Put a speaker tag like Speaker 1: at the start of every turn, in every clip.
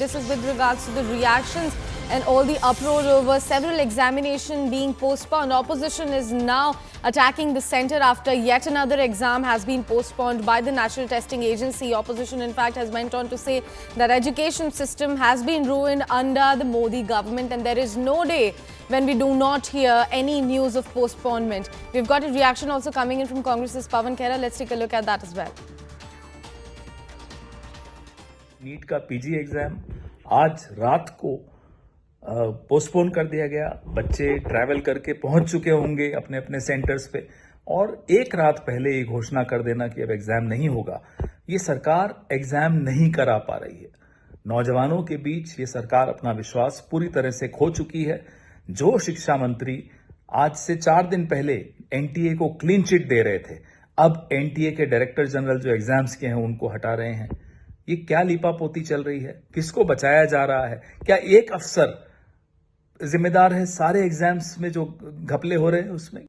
Speaker 1: This is with regards to the reactions and all the uproar over several examinations being postponed. Opposition is now attacking the centre after yet another exam has been postponed by the National Testing Agency. Opposition, in fact, has went on to say that education system has been ruined under the Modi government, and there is no day when we do not hear any news of postponement. We've got a reaction also coming in from Congress's Pawan Khera. Let's take a look at that as well.
Speaker 2: NEET का PG exam आज रात को postpone कर दिया गया। बच्चे travel करके पहुंच चुके होंगे अपने अपने सेंटर्स पे, और एक रात पहले ये घोषणा कर देना कि अब एग्जाम नहीं होगा, ये सरकार एग्जाम नहीं करा पा रही है। नौजवानों के बीच ये सरकार अपना विश्वास पूरी तरह से खो चुकी है। जो शिक्षा मंत्री आज से 4 दिन पहले एनटीए को क्लीन चिट दे रहे थे, अब एनटीए के डायरेक्टर जनरल जो एग्जाम्स के हैं उनको हटा रहे हैं। ये क्या लीपापोती चल रही है? किसको बचाया जा रहा है? क्या एक अफसर जिम्मेदार है सारे एग्जाम्स में जो घपले हो रहे हैं उसमें?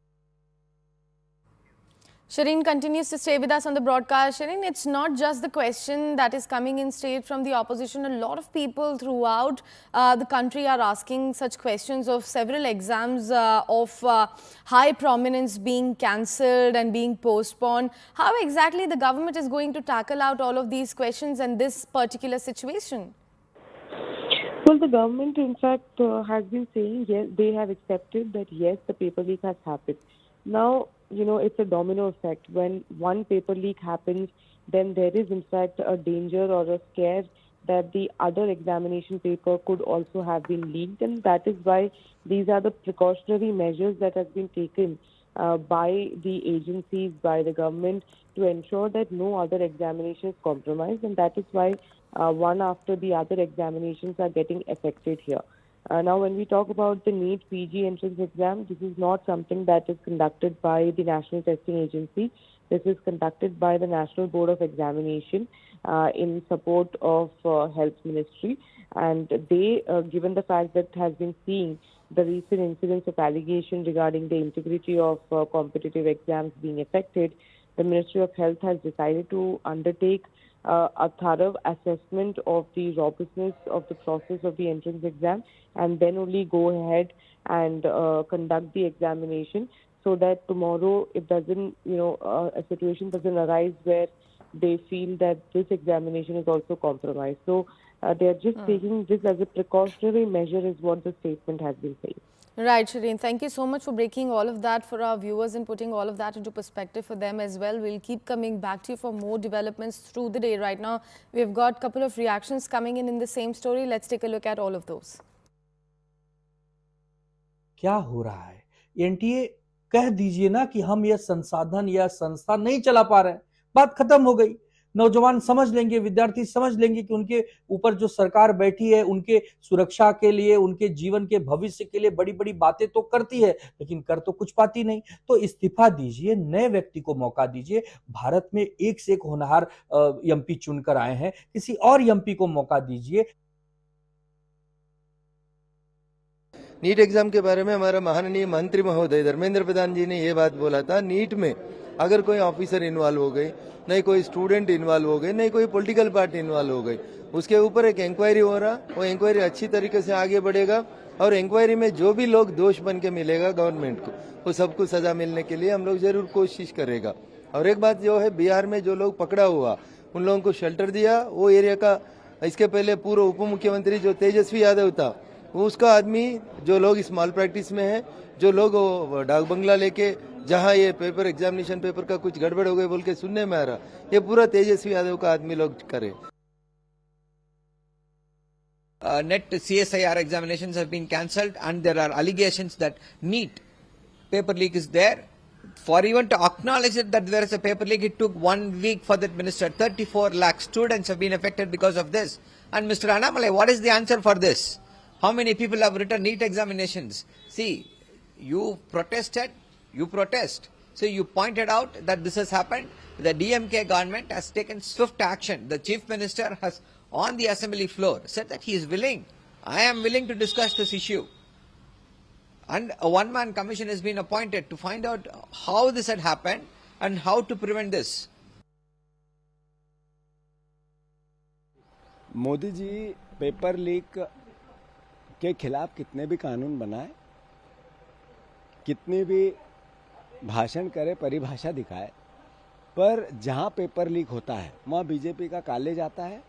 Speaker 1: Shireen continues to stay with us on the broadcast. Shireen, it's not just the question that is coming in straight from the opposition. A lot of people throughout the country are asking such questions of several exams of high prominence being cancelled and being postponed. How exactly the government is going to tackle out all of these questions and this particular situation?
Speaker 3: Well, the government, in fact, has been saying, yes, they have accepted that, yes, the paper leak has happened. Now, it's a domino effect. When one paper leak happens, then there is, in fact, a danger or a scare that the other examination paper could also have been leaked. And that is why these are the precautionary measures that have been taken by the agencies, by the government, to ensure that no other examination is compromised. And that is why one after the other examinations are getting affected here. Now, when we talk about the NEET PG entrance exam, this is not something that is conducted by the National Testing Agency. This is conducted by the National Board of Examination in support of Health Ministry. And they, given the fact that has been seeing the recent incidents of allegation regarding the integrity of competitive exams being affected, the Ministry of Health has decided to undertake a thorough assessment of the robustness of the process of the entrance exam, and then only go ahead and conduct the examination, so that tomorrow it doesn't, a situation doesn't arise where they feel that this examination is also compromised. So they are just taking this as a precautionary measure, is what the statement has been saying.
Speaker 1: Right, Shireen. Thank you so much for breaking all of that for our viewers and putting all of that into perspective for them as well. We'll keep coming back to you for more developments through the day. Right now, we've got a couple of reactions coming in the same story. Let's take a look at all of those.
Speaker 4: क्या हो रहा है? NTA कह दीजिए ना कि हम यह संसाधन या संस्था नहीं चला पा रहे हैं, बात खत्म हो गई। नौजवान समझ लेंगे, विद्यार्थी समझ लेंगे कि उनके ऊपर जो सरकार बैठी है उनके सुरक्षा के लिए, उनके जीवन के भविष्य के लिए बड़ी बड़ी बातें तो करती है, लेकिन कर तो कुछ पाती नहीं। तो इस्तीफा दीजिए, नए व्यक्ति को मौका दीजिए। भारत में एक से एक होनहार एमपी चुनकर आए हैं, किसी और एमपी को मौका दीजिए।
Speaker 5: नीट एग्जाम के बारे में हमारा माननीय मंत्री महोदय धर्मेंद्र प्रधान जी ने ये बात बोला था, नीट में अगर कोई ऑफिसर इन्वॉल्व हो गई, नहीं कोई स्टूडेंट इन्वॉल्व हो गए, नहीं कोई पॉलिटिकल पार्टी इन्वॉल्व हो गई, उसके ऊपर एक इंक्वायरी हो रहा, वो इंक्वायरी अच्छी तरीके से आगे बढ़ेगा, और इंक्वायरी में जो भी लोग दोष बन के मिलेगा गवर्नमेंट को, वो सबको सजा मिलने के लिए हम लोग जरूर कोशिश करेगा। और एक बात जो है, बिहार में जो लोग पकड़ा हुआ उन लोगों को शेल्टर दिया, वो एरिया का, इसके पहले पूर्व उप मुख्यमंत्री जो तेजस्वी यादव था, वो उसका आदमी, जो लोग स्मॉल प्रैक्टिस में है, जो लोग डाक बंगला लेके जहां ये पेपर एग्जामिनेशन पेपर का कुछ गड़बड़ हो गई बोल के सुनने में आ रहा, ये पूरा तेजस्वी यादव का आदमी लोग करे।
Speaker 6: NET CSIR examinations have been cancelled, and there are allegations that NEET paper leak is there. For even to acknowledge it that there is a paper leak, it took 1 week for that minister. 34 lakh students have been affected because of this. And Mr. Annamalai, what is the answer for this? How many people have written NEET examinations? See, you protested, you protest. So you pointed out that this has happened. The DMK government has taken swift action. The chief minister has, on the assembly floor, said that he is willing. I am willing to discuss this issue. And a one-man commission has been appointed to find out how this had happened and how to prevent this.
Speaker 7: Modi ji paper leak के खिलाफ कितने भी कानून बनाए, कितने भी भाषण करे, परिभाषा दिखाए, पर जहां पेपर लीक होता है वहां बीजेपी का कॉलेज आता है,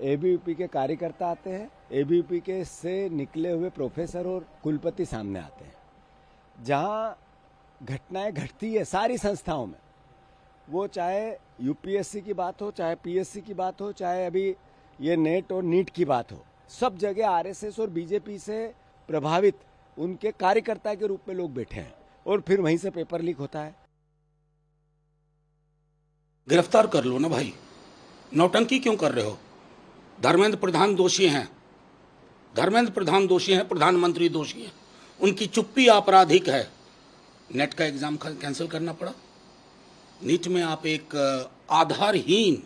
Speaker 7: एबीवीपी के कार्यकर्ता आते हैं, एबीवीपी के से निकले हुए प्रोफेसर और कुलपति सामने आते हैं। जहां घटनाएं घटती है सारी संस्थाओं में, वो चाहे यूपीएससी की बात हो, चाहे पीएससी की बात हो, चाहे अभी ये नेट और नीट की बात हो, सब जगह आरएसएस और बीजेपी से प्रभावित उनके कार्यकर्ता के रूप में लोग बैठे हैं और फिर वहीं से पेपर लीक होता है।
Speaker 8: गिरफ्तार कर लो ना भाई, नौटंकी क्यों कर रहे हो? धर्मेंद्र प्रधान दोषी हैं, धर्मेंद्र प्रधान दोषी हैं, प्रधानमंत्री दोषी हैं, उनकी चुप्पी आपराधिक है। नेट का एग्जाम कैंसिल करना पड़ा। नीट में आप एक आधारहीन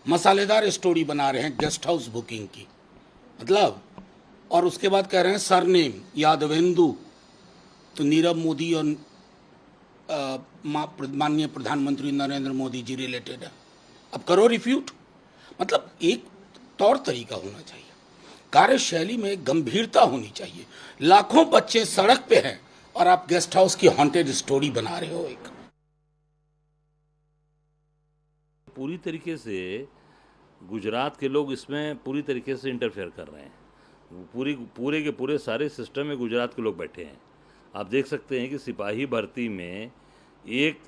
Speaker 8: मसालेदार स्टोरी बना रहे हैं गेस्ट हाउस बुकिंग की, मतलब, और उसके बाद कह रहे हैं सरनेम यादवेंदु, तो नीरव मोदी और माननीय प्रधानमंत्री नरेंद्र मोदी जी रिलेटेड है। अब करो रिफ्यूट। मतलब एक तौर तरीका होना चाहिए, कार्यशैली में गंभीरता होनी चाहिए। लाखों बच्चे सड़क पे हैं और आप गेस्ट हाउस की हॉन्टेड स्टोरी बना रहे हो। एक
Speaker 9: पूरी तरीके से गुजरात के लोग इसमें पूरी तरीके से इंटरफेयर कर रहे हैं। पूरे के पूरे सारे सिस्टम में गुजरात के लोग बैठे हैं। आप देख सकते हैं कि सिपाही भर्ती में एक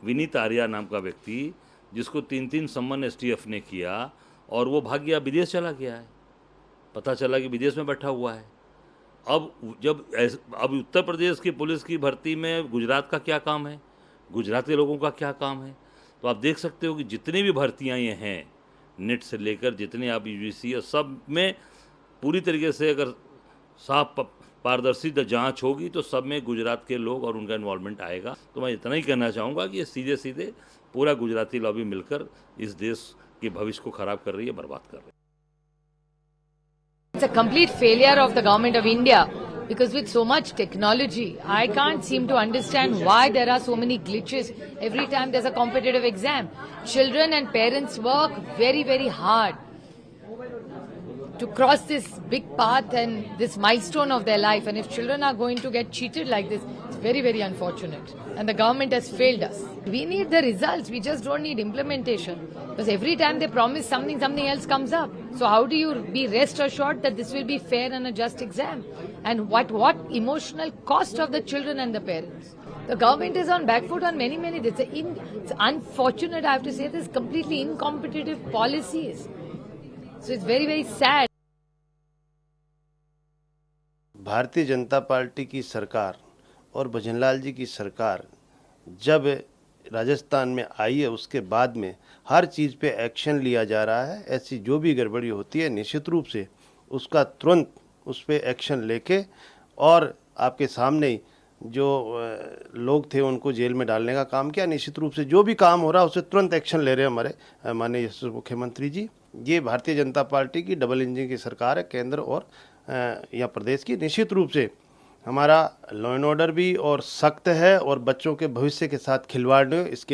Speaker 9: विनीत आर्या नाम का व्यक्ति, जिसको 3 सम्मन एसटीएफ ने किया और वो भाग गया, विदेश चला गया है। पता चला कि विदेश में बैठा हुआ है। अब उत्तर प्रदेश की पुलिस की भर्ती में गुजरात का क्या काम है, गुजरात के लोगों का क्या काम है? तो आप देख सकते हो कि जितनी भी भर्तियां ये हैं, नेट से लेकर जितने आप यूजीसी और सब में पूरी तरीके से अगर साफ पारदर्शी जांच होगी तो सब में गुजरात के लोग और उनका इन्वॉल्वमेंट आएगा। तो मैं इतना ही कहना चाहूँगा कि ये सीधे सीधे पूरा गुजराती लॉबी मिलकर इस देश के भविष्य को खराब कर रही है, बर्बाद कर रही है।
Speaker 10: It's a complete failure of the government of India, because with so much technology, I can't seem to understand why there are so many glitches every time there's a competitive exam. Children and parents work very, very hard to cross this big path and this milestone of their life. And if children are going to get cheated like this, it's very, very unfortunate. And the government has failed us. We need the results. We just don't need implementation. Because every time they promise something, something else comes up. So how do you be rest assured that this will be fair and a just exam? And what emotional cost of the children and the parents? The government is on back foot on many. It's unfortunate, I have to say this, completely incompetitive policies. So it's very, very sad.
Speaker 11: Bharatiya Janata party की सरकार और भजनलाल जी की सरकार जब राजस्थान में आई है, उसके बाद में हर चीज़ पे एक्शन लिया जा रहा है। ऐसी जो भी गड़बड़ी होती है निश्चित रूप से उसका तुरंत उस पर एक्शन लेके, और आपके सामने ही जो लोग थे उनको जेल में डालने का काम किया। निश्चित रूप से जो भी काम हो रहा है उससे तुरंत एक्शन ले रहे हैं हमारे माननीय मुख्यमंत्री जी। ये भारतीय जनता पार्टी की डबल इंजन की सरकार है, केंद्र और या प्रदेश की। निश्चित रूप से हमारा लॉ एंड ऑर्डर भी और सख्त है और बच्चों के भविष्य के साथ खिलवाड़ नहीं हो, इसके